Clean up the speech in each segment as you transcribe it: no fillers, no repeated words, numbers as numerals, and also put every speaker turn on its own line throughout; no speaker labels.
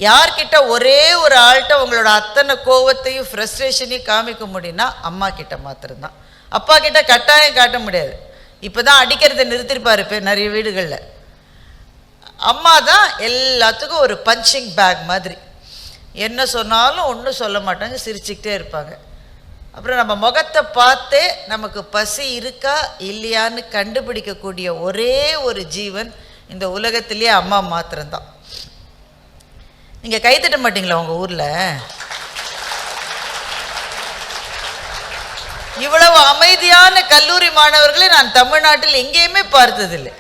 யார்கிட்ட ஒரே ஒரு ஆள்கிட்ட உங்களோட அத்தனை கோவத்தையும் ஃப்ரஸ்ட்ரேஷனையும் காமிக்க முடியும்னா அம்மா கிட்ட மாத்திரம்தான். அப்பா கிட்ட கட்டாயம் காட்ட முடியாது. இப்போ தான் அடிக்கிறத நிறுத்திருப்பாரு இப்போ நிறைய வீடுகளில். அம்மா தான் எல்லாத்துக்கும் ஒரு பஞ்சிங் பேக் மாதிரி. என்ன சொன்னாலும் ஒன்றும் சொல்ல மாட்டாங்க, சிரிச்சுக்கிட்டே இருப்பாங்க. அப்புறம் நம்ம முகத்தை பார்த்தே நமக்கு பசி இருக்கா இல்லையான்னு கண்டுபிடிக்கக்கூடிய ஒரே ஒரு ஜீவன் இந்த உலகத்திலேயே அம்மா மாத்திரம்தான். நீங்கள் கைத்தட்ட மாட்டீங்களா உங்கள் ஊரில்? இவ்வளவு அமைதியான கல்லூரி மாணவர்களை நான் தமிழ்நாட்டில் எங்கேயுமே பார்த்ததில்லை.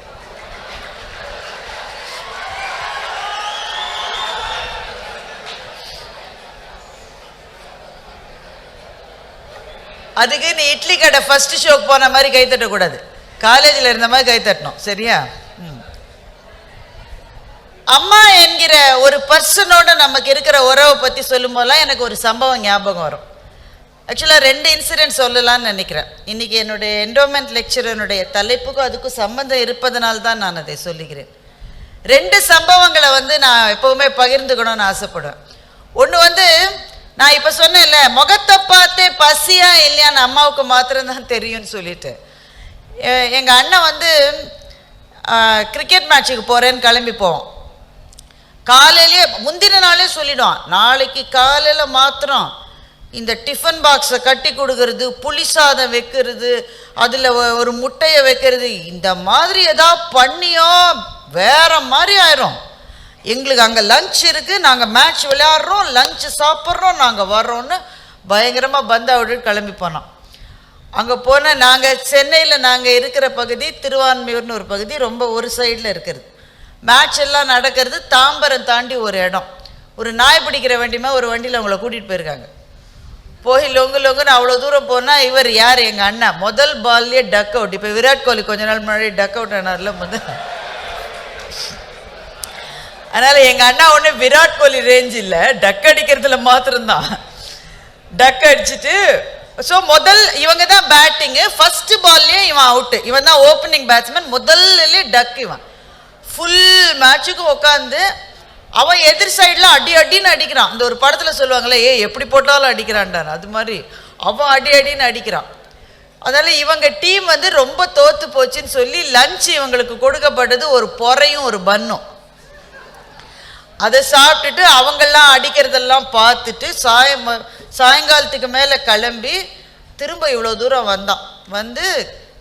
அதுக்கு நீ இட்லி கடை ஃபர்ஸ்ட் ஷோக்கு போன மாதிரி கை தட்டக்கூடாது, காலேஜில் இருந்த மாதிரி கை தட்டணும், சரியா? அம்மா என்கிற ஒரு பர்சனோட நமக்கு இருக்கிற உறவை பற்றி சொல்லும் போதெல்லாம் எனக்கு ஒரு சம்பவம் ஞாபகம் வரும். ஆக்சுவலாக 2 இன்சிடென்ட் சொல்லலான்னு நினைக்கிறேன். இன்றைக்கி என்னுடைய என்டோமெண்ட் லெக்சரனுடைய தலைப்புக்கும் அதுக்கும் சம்மந்தம் இருப்பதனால்தான் நான் அதை சொல்லுகிறேன். 2 சம்பவங்களை நான் எப்போவுமே பகிர்ந்துக்கணும்னு ஆசைப்படுவேன். ஒன்று நான் இப்போ சொன்னேன்ல, முகத்தை பார்த்தே பசியா இல்லையான்னு அம்மாவுக்கு மாத்திரம்தான் தெரியும்னு சொல்லிட்டு, எங்கள் அண்ணன் கிரிக்கெட் மேட்சுக்கு போகிறேன்னு கிளம்பி போவோம். காலையிலே முந்தின நாளே சொல்லிடுவான், நாளைக்கு காலையில் மாத்திரம் இந்த டிஃபன் பாக்ஸை கட்டி கொடுக்கறது, புளி சாதம் வைக்கிறது, அதில் ஒரு முட்டையை வைக்கிறது, இந்த மாதிரி ஏதாவது பண்ணியோ வேற மாதிரி ஆயிரும். எங்களுக்கு அங்கே லஞ்ச் இருக்குது, நாங்கள் மேட்ச் விளையாடுறோம், லஞ்சு சாப்பிட்றோம், நாங்கள் வர்றோன்னு பயங்கரமாக பந்தா விட்டு கிளம்பி போனோம். அங்கே போனால் நாங்கள் சென்னையில் நாங்கள் இருக்கிற பகுதி திருவான்மியூர்னு ஒரு பகுதி, ரொம்ப ஒரு சைடில் இருக்கிறது. மேட்ச் எல்லாம் நடக்கிறது தாம்பரம் தாண்டி ஒரு இடம். ஒரு நாய் பிடிக்கிற வண்டிமா ஒரு வண்டியில் அவங்கள கூட்டிகிட்டு போயிருக்காங்க. போய் லொங்குன்னு அவ்வளோ தூரம் போனால் இவர் யார், எங்கள் அண்ணா முதல் பால்லேயே டக் அவுட். இப்போ விராட் கோலி கொஞ்ச நாள் முன்னாடி டக் அவுட் ஆனார்ல முதல். அதனால் எங்கள் அண்ணா ஒன்று விராட் கோலி ரேஞ்ச் இல்லை, டக் அடிக்கிறதுல மாத்திரம்தான். டக் அடிச்சுட்டு ஸோ முதல் இவங்க தான் பேட்டிங்கு, ஃபர்ஸ்ட் பால்லேயே இவன் அவுட்டு. இவன் தான் ஓப்பனிங் பேட்ஸ்மேன், முதல்லே டக். இவன் ஃபுல் மேட்சுக்கு உட்காந்து அவன் எதிர் சைடில் அடின்னு அடிக்கிறான். அந்த ஒரு படத்தில் சொல்லுவாங்களே, எப்படி போட்டாலும் அடிக்கிறான்டான், அது மாதிரி அவன் அடின்னு அடிக்கிறான். அதனால் இவங்க டீம் ரொம்ப தோற்று போச்சுன்னு சொல்லி லஞ்ச் இவங்களுக்கு கொடுக்கப்பட்டது ஒரு பொறையும் ஒரு பன்னும். அதை சாப்பிட்டுட்டு அவங்கெல்லாம் அடிக்கிறதெல்லாம் பார்த்துட்டு சாயங்காலத்துக்கு மேலே கிளம்பி திரும்ப இவ்வளோ தூரம் வந்தான்.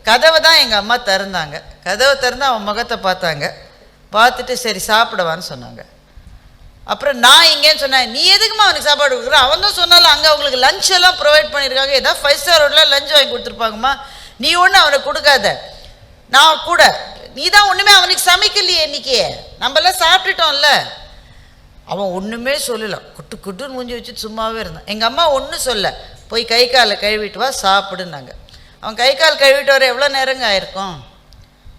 கதவை தான் எங்கள் அம்மா திறந்தாங்க. கதவை திறந்து அவன் முகத்தை பார்த்துட்டு சரி சாப்பிடவான்னு சொன்னாங்க. அப்புறம் நான் இங்கேன்னு சொன்னேன், நீ எதுக்குமா அவனுக்கு சாப்பாடு கொடுக்குற? அவன் தான் சொன்னாலும் அங்கே அவங்களுக்கு லஞ்ச் எல்லாம் ப்ரொவைட் பண்ணியிருக்காங்க, ஏதாவது 5 ஸ்டார் ஹோட்டலில் லஞ்ச் வாங்கி கொடுத்துருப்பாங்கம்மா, நீ ஒன்று அவனுக்கு கொடுக்காத. நான் கூட நீ தான் ஒன்றுமே அவனுக்கு சமைக்கலையே, இன்னைக்கு நம்மளாம் சாப்பிட்டுட்டோம்ல. அவன் ஒன்றுமே சொல்லலை, குட்டுன்னு மூஞ்சி வச்சுட்டு சும்மாவே இருந்தான். எங்கள் அம்மா ஒன்றும் சொல்ல, போய் கை காலை கழுவிட்டு வா சாப்பிடுனாங்க. அவன் கை கால் கழுவிட்டு வர எவ்வளோ நேரங்க ஆயிருக்கும்?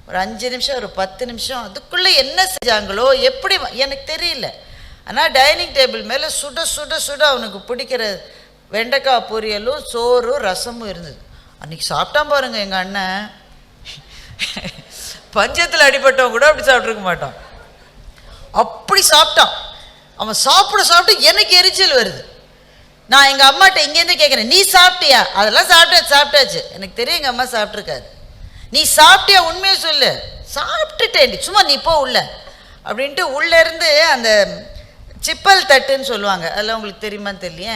ஒரு 5 நிமிஷம், ஒரு 10 நிமிஷம். அதுக்குள்ளே என்ன செஞ்சாங்களோ எப்படி எனக்கு தெரியல. ஆனால் டைனிங் டேபிள் மேலே சுட அவனுக்கு பிடிக்கிற வெண்டைக்காய் பொரியலும் சோறும் ரசமும் இருந்தது. அன்றைக்கி சாப்பிட்டான் பாருங்க எங்கள் அண்ணன், பஞ்சத்தில் அடிபட்டவன் கூட அப்படி சாப்பிட்ருக்க மாட்டான், அப்படி சாப்பிட்டான். அவன் சாப்பிட்டு எனக்கு எரிச்சல் வருது. நான் எங்கள் அம்மாட்ட இங்கேருந்து கேட்குறேன், நீ சாப்பிட்டியா? அதெல்லாம் சாப்பிட்டாச்சு. எனக்கு தெரியும் எங்கள் அம்மா சாப்பிட்ருக்காது. நீ சாப்பிட்டியா? உண்மையை சொல்லு. சாப்பிட்டுட்டேன், சும்மா நீ போ உள்ள அப்படின்ட்டு உள்ளேருந்து அந்த சிப்பல் தட்டுன்னு சொல்லுவாங்க, அதெல்லாம் உங்களுக்கு தெரியுமான்னு தெரியலையே,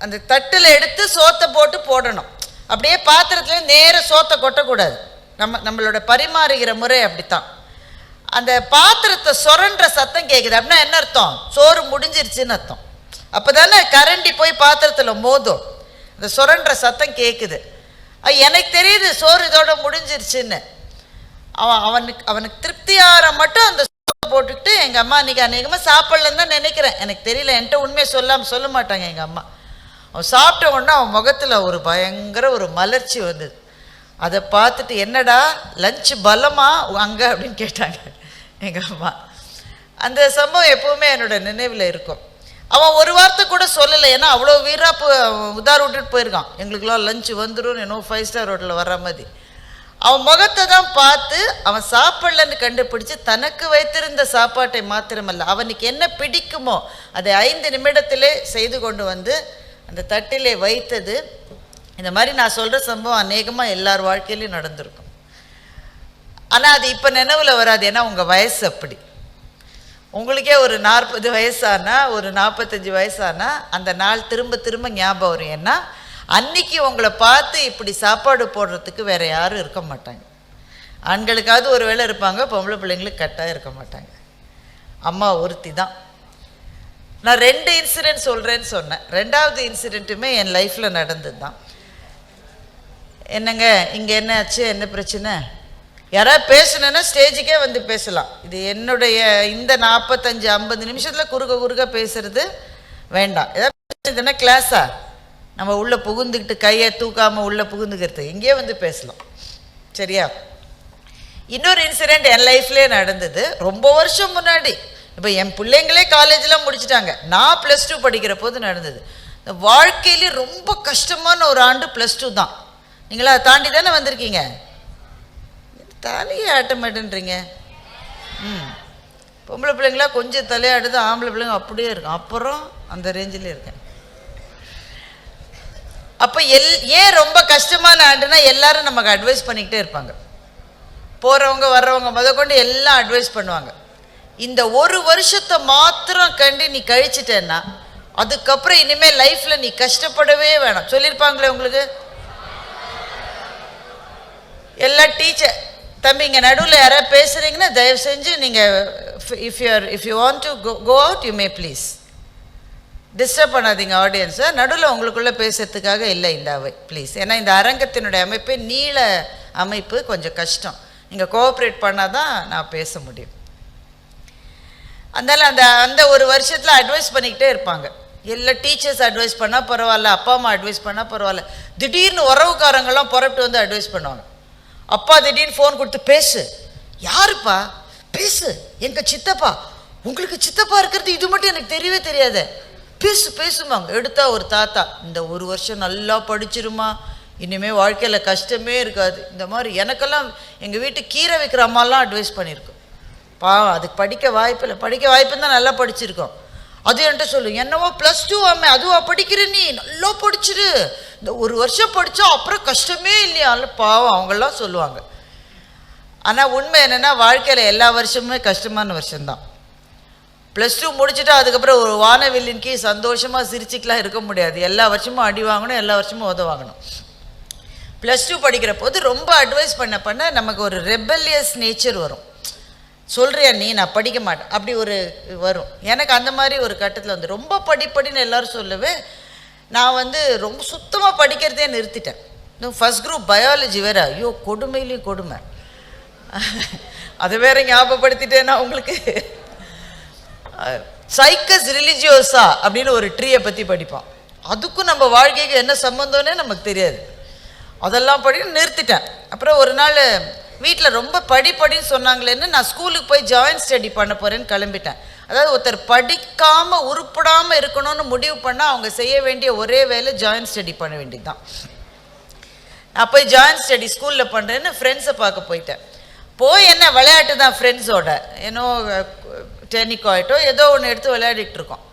அந்த தட்டில் எடுத்து சோத்தை போட்டு போடணும். அப்படியே பாத்திரத்தில் நேர சோத்தை கொட்டக்கூடாது. நம்மளோட பரிமாறுகிற முறை அப்படித்தான். அந்த பாத்திரத்தை சொரன்ற சத்தம் கேட்குது அப்படின்னா என்ன அர்த்தம்? சோறு முடிஞ்சிருச்சுன்னு அர்த்தம். அப்போ தானே கரண்டி போய் பாத்திரத்தில் மோதும், அந்த சொரன்ற சத்தம் கேட்குது. எனக்கு தெரியுது சோறு இதோட முடிஞ்சிருச்சுன்னு. அவனுக்கு திருப்தியார மட்டும் அந்த சோறை போட்டுக்கிட்டு எங்கள் அம்மா அன்றைக்கி அநேகமாக சாப்பிட்லன்னு தான் நினைக்கிறேன், எனக்கு தெரியல. என்கிட்ட உண்மையை சொல்ல மாட்டாங்க எங்கள் அம்மா. அவன் சாப்பிட்ட உடனே அவன் முகத்தில் ஒரு பயங்கர ஒரு மலர்ச்சி வந்தது. அதை பார்த்துட்டு என்னடா லஞ்சு பலமா அங்கே அப்படின்னு கேட்டாங்க எங்கள் அம்மா. அந்த சம்பவம் எப்போவுமே என்னோட நினைவில் இருக்கும். அவன் ஒரு வார்த்தை கூட சொல்லலை, ஏன்னா அவ்வளோ வீராப்பு உதார விட்டுட்டு போயிருக்கான். எங்களுக்கெல்லாம் லஞ்சு வந்துடும், என்னோ 5 ஸ்டார் ஹோட்டலில் வர்ற மாதிரி. அவன் முகத்தை தான் பார்த்து அவன் சாப்பிடலன்னு கண்டுபிடிச்சு தனக்கு வைத்திருந்த சாப்பாட்டை மாத்திரமல்ல அவனுக்கு என்ன பிடிக்குமோ அதை 5 நிமிடத்திலே செய்து கொண்டு வந்து அந்த தட்டிலே வைத்தது. இந்த மாதிரி நான் சொல்கிற சம்பவம் அநேகமாக எல்லார் வாழ்க்கையிலையும் நடந்திருக்கும். ஆனால் அது இப்போ நினைவில் வராது, ஏன்னா உங்கள் வயசு அப்படி. உங்களுக்கே ஒரு 40 வயசானா ஒரு 45 வயசானா அந்த நாள் திரும்ப திரும்ப ஞாபகம் வரும். ஏன்னா அன்னைக்கு உங்களை பார்த்து இப்படி சாப்பாடு போடுறதுக்கு வேற யாரும் இருக்க மாட்டாங்க. ஆண்களுக்காவது ஒரு வேளை இருப்பாங்க, பொம்பளை பிள்ளைங்களுக்கு கட்டாயம் இருக்க மாட்டாங்க. அம்மா ஒருத்தி தான். நான் 2 இன்சிடென்ட் சொல்கிறேன்னு சொன்னேன். 2வது இன்சிடெண்ட்டுமே என் லைஃப்பில் நடந்தது தான். என்னங்க இங்கே என்ன ஆச்சு, என்ன பிரச்சனை, யாராவது பேசணுன்னா ஸ்டேஜுக்கே வந்து பேசலாம். இது என்னுடைய இந்த 45-50 நிமிஷத்தில் குறுக்க பேசுறது வேண்டாம். ஏதாவது கிளாஸா நம்ம உள்ளே புகுந்துக்கிட்டு கையை தூக்காமல் உள்ளே புகுந்துக்கிறது, இங்கேயே வந்து பேசலாம். சரியா? இன்னொரு இன்சிடெண்ட் என் லைஃப்லேயே நடந்தது ரொம்ப வருஷம் முன்னாடி. இப்போ என் பிள்ளைங்களே காலேஜெலாம் முடிச்சுட்டாங்க, நான் +2 படிக்கிற போது நடந்தது. இந்த வாழ்க்கையிலே ரொம்ப கஷ்டமான ஒரு ஆண்டு +2 தான். நீங்களா அதை தாண்டி தானே வந்திருக்கீங்க. தலையை ஆட்ட மாட்டேன்றீங்க. பொம்பளை பிள்ளைங்களா கொஞ்சம் தலையாடுது, ஆம்பளை பிள்ளைங்க அப்படியே இருக்கும். அப்புறம் அந்த ரேஞ்சிலே இருக்கேன். அப்போ ஏன் ரொம்ப கஷ்டமான ஆண்டுனா எல்லாரும் நமக்கு அட்வைஸ் பண்ணிக்கிட்டே இருப்பாங்க. போகிறவங்க வர்றவங்க முதற்கொண்டு எல்லாம் அட்வைஸ் பண்ணுவாங்க. இந்த ஒரு வருஷத்தை மாத்திரம் கண்டு நீ கழிச்சிட்டேன்னா அதுக்கப்புறம் இனிமேல் லைஃப்பில் நீ கஷ்டப்படவே வேணாம். சொல்லியிருப்பாங்களே உங்களுக்கு எல்லா டீச்சர். தம்பி இங்கே நடுவில் யாராவது பேசுகிறீங்கன்னா தயவு செஞ்சு நீங்கள் if you want to go out you may please disturb பண்ணாதீங்க ஆடியன்ஸை. நடுவில் உங்களுக்குள்ளே பேசுறதுக்காக இல்லை இந்த அவை ப்ளீஸ். ஏன்னா இந்த அரங்கத்தினுடைய அமைப்பே நீள அமைப்பு, கொஞ்சம் கஷ்டம். நீங்கள் கோஆப்ரேட் பண்ணால் தான் நான் பேச முடியும். அதனால் அந்த ஒரு வருஷத்தில் அட்வைஸ் பண்ணிக்கிட்டே இருப்பாங்க. எல்லா டீச்சர்ஸ் அட்வைஸ் பண்ணால் பரவாயில்ல, அப்பா அம்மா அட்வைஸ் பண்ணால் பரவாயில்ல. திடீர்னு உறவுக்காரங்கெல்லாம் புறப்பட்டு வந்து அட்வைஸ் பண்ணுவாங்க. அப்பா திடீர்னு ஃபோன் கொடுத்து பேசு. யாருப்பா? பேசு, எங்கள் சித்தப்பா. உங்களுக்கு சித்தப்பா இருக்கிறது இது மட்டும் எனக்கு தெரியவே தெரியாது, பேசுமாங்க. எடுத்தா ஒரு தாத்தா, இந்த ஒரு வருஷம் நல்லா படிச்சிருமா, இனிமேல் வாழ்க்கையில் கஷ்டமே இருக்காது. இந்த மாதிரி எனக்கெல்லாம் எங்கள் வீட்டு கீரை வைக்கிற அம்மாலாம் அட்வைஸ் பண்ணியிருக்கோம். அதுக்கு படிக்க வாய்ப்புன்னு தான் நல்லா படிச்சிருக்கோம். அது என்கிட்ட சொல்லு, என்னவோ +2 ஆமே, அதுவா படிக்கிற, நீ நல்லா படிச்சிரு, இந்த ஒரு வருஷம் படித்தா அப்புறம் கஷ்டமே இல்லையா, பாவம் அவங்கெல்லாம் சொல்லுவாங்க. ஆனால் உண்மை என்னென்னா வாழ்க்கையில் எல்லா வருஷமுமே கஷ்டமான வருஷம்தான். +2 முடிச்சுட்டா அதுக்கப்புறம் ஒரு வானவில்லின் கீழ் சந்தோஷமாக சிரிச்சிக்கலாம் இருக்க முடியாது. எல்லா வருஷமும் அடி வாங்கணும், எல்லா வருஷமும் உதவாங்கணும். +2 படிக்கிற போது ரொம்ப அட்வைஸ் பண்ண நமக்கு ஒரு ரெபல்லியஸ் நேச்சர் வரும். சொல்கிறியா நீ, நான் படிக்க மாட்டேன் அப்படி ஒரு வரும். எனக்கு அந்த மாதிரி ஒரு கட்டத்தில் வந்து ரொம்ப படின்னு எல்லோரும் சொல்லவே நான் ரொம்ப சுத்தமாக படிக்கிறதே நிறுத்திட்டேன். ஃபஸ்ட் குரூப் பயாலஜி வேறு, ஐயோ கொடுமையிலையும் கொடுமை. அதை வேற ஞாபகப்படுத்திட்டேன்னா உங்களுக்கு. சைக்கஸ் ரிலிஜியோசா அப்படின்னு ஒரு ட்ரீயை பற்றி படிப்பான். அதுக்கும் நம்ம வாழ்க்கைக்கு என்ன சம்மந்தம்னே நமக்கு தெரியாது. அதெல்லாம் நிறுத்திட்டேன். அப்புறம் ஒரு நாள் வீட்டில் ரொம்ப படின்னு சொன்னாங்களேன்னு நான் ஸ்கூலுக்கு போய் ஜாயின்ட் ஸ்டடி பண்ண போகிறேன்னு கிளம்பிட்டேன். அதாவது ஒருத்தர் படிக்காமல் உருப்படாமல் இருக்கணும்னு முடிவு பண்ணால் அவங்க செய்ய வேண்டிய ஒரே வேலை ஜாயின்ட் ஸ்டடி பண்ண வேண்டியது தான். நான் போய் ஜாயின்ட் ஸ்டடி ஸ்கூலில் பண்ணுறேன்னு ஃப்ரெண்ட்ஸை பார்க்க போயிட்டேன். என்ன விளையாட்டு தான் ஃப்ரெண்ட்ஸோட, ஏன்னோ டென்னிக்காயிட்டோ ஏதோ ஒன்று எடுத்து விளையாடிட்டு இருக்கோம்.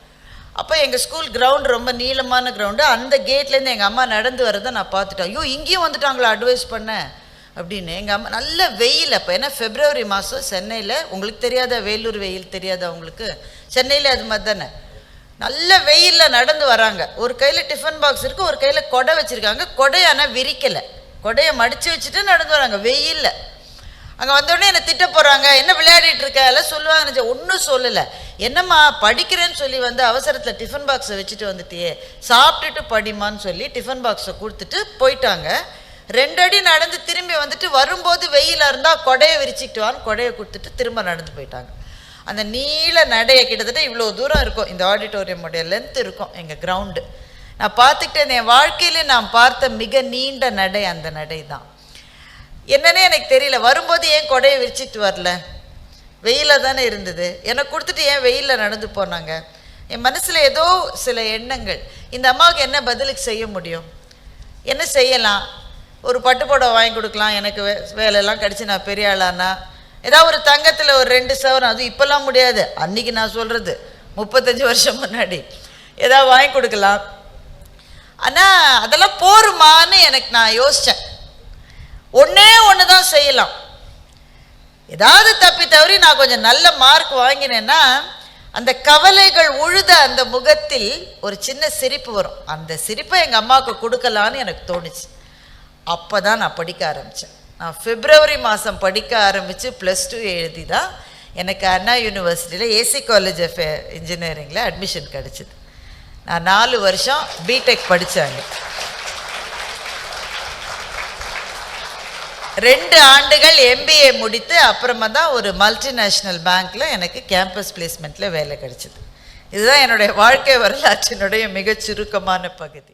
அப்போ எங்கள் ஸ்கூல் கிரவுண்டு ரொம்ப நீளமான கிரவுண்டு. அந்த கேட்லேருந்து எங்கள் அம்மா நடந்து வரதை நான் பார்த்துட்டேன். ஐயோ இங்கேயும் வந்துட்டாங்களா அட்வைஸ் பண்ண அப்படின்னு. எங்கள் அம்மா நல்ல வெயில். அப்போ ஏன்னா February மாதம் சென்னையில், உங்களுக்கு தெரியாத வேலூர் வெயில் தெரியாதா உங்களுக்கு? சென்னையில் அது மாதிரி தானே. நல்ல வெயிலில் நடந்து வராங்க. ஒரு கையில் டிஃபன் பாக்ஸ் இருக்குது, ஒரு கையில் கொடை வச்சுருக்காங்க. கொடையை ஆனால் விரிக்கலை, கொடையை மடித்து வச்சுட்டு நடந்து வராங்க வெயிலில். அங்கே வந்தோடனே என்னை திட்ட போகிறாங்க, என்ன விளையாடிட்டு இருக்க எல்லாம் சொல்லுவாங்க. ஒன்றும் சொல்லலை. என்னம்மா படிக்கிறேன்னு சொல்லி அவசரத்தில் டிஃபன் பாக்ஸை வச்சுட்டு வந்துட்டியே, சாப்பிட்டுட்டு படிமான்னு சொல்லி டிஃபன் பாக்ஸை கொடுத்துட்டு போயிட்டாங்க. 2 அடி நடந்து திரும்பி வரும்போது வெயிலாக இருந்தால் கொடையை விரிச்சிக்கிட்டு வான்னு கொடையை கொடுத்துட்டு திரும்ப நடந்து போயிட்டாங்க. அந்த நீள நடையை கிட்டத்தட்ட இவ்வளோ தூரம் இருக்கும், இந்த ஆடிட்டோரியமுடைய லென்த் இருக்கும் எங்கள் கிரவுண்டு. நான் பார்த்துக்கிட்டேன். என் வாழ்க்கையிலே நான் பார்த்த மிக நீண்ட நடை அந்த நடை தான். என்னன்னே எனக்கு தெரியல. வரும்போது ஏன் கொடையை விரிச்சிட்டு வரல, வெயிலாக தானே இருந்தது. எனக்கு கொடுத்துட்டு ஏன் வெயிலில் நடந்து போனாங்க. என் மனசில் ஏதோ சில எண்ணங்கள். இந்த அம்மாவுக்கு என்ன பதிலுக்கு செய்ய முடியும், என்ன செய்யலாம்? ஒரு பட்டு புடவை வாங்கி கொடுக்கலாம், எனக்கு வேலையெல்லாம் கிடச்சி நான் பெரிய ஆளானா ஏதாவது ஒரு தங்கத்தில் ஒரு 2 சவரம், அது இப்போல்லாம் முடியாது, அன்றைக்கி நான் சொல்கிறது 35 வருஷம் முன்னாடி ஏதாவது வாங்கி கொடுக்கலாம். ஆனால் அதெல்லாம் போருமான்னு எனக்கு நான் யோசித்தேன். ஒன்றே ஒன்று தான் செய்யலாம். ஏதாவது தப்பி தவறி நான் கொஞ்சம் நல்ல மார்க் வாங்கினேன்னா அந்த கவலைகள் உழுத அந்த முகத்தில் ஒரு சின்ன சிரிப்பு வரும். அந்த சிரிப்பை எங்கள் அம்மாவுக்கு கொடுக்கலான்னு எனக்கு தோணுச்சு. அப்போ தான் நான் படிக்க ஆரம்பித்தேன். நான் பிப்ரவரி மாதம் படிக்க ஆரம்பித்து +2 எழுதி தான் எனக்கு அண்ணா யூனிவர்சிட்டியில் ஏசி காலேஜ் ஆஃப் இன்ஜினியரிங்கில் அட்மிஷன் கிடச்சிது. நான் 4 வருஷம் பிடெக் படித்தாங்க. 2 ஆண்டுகள் MBA முடித்து அப்புறமா தான் ஒரு மல்டிநேஷ்னல் பேங்க்கில் எனக்கு கேம்பஸ் பிளேஸ்மெண்ட்டில் வேலை கிடச்சிது. இதுதான் என்னுடைய வாழ்க்கை வரலாற்றினுடைய மிகச் சுருக்கமான பகுதி.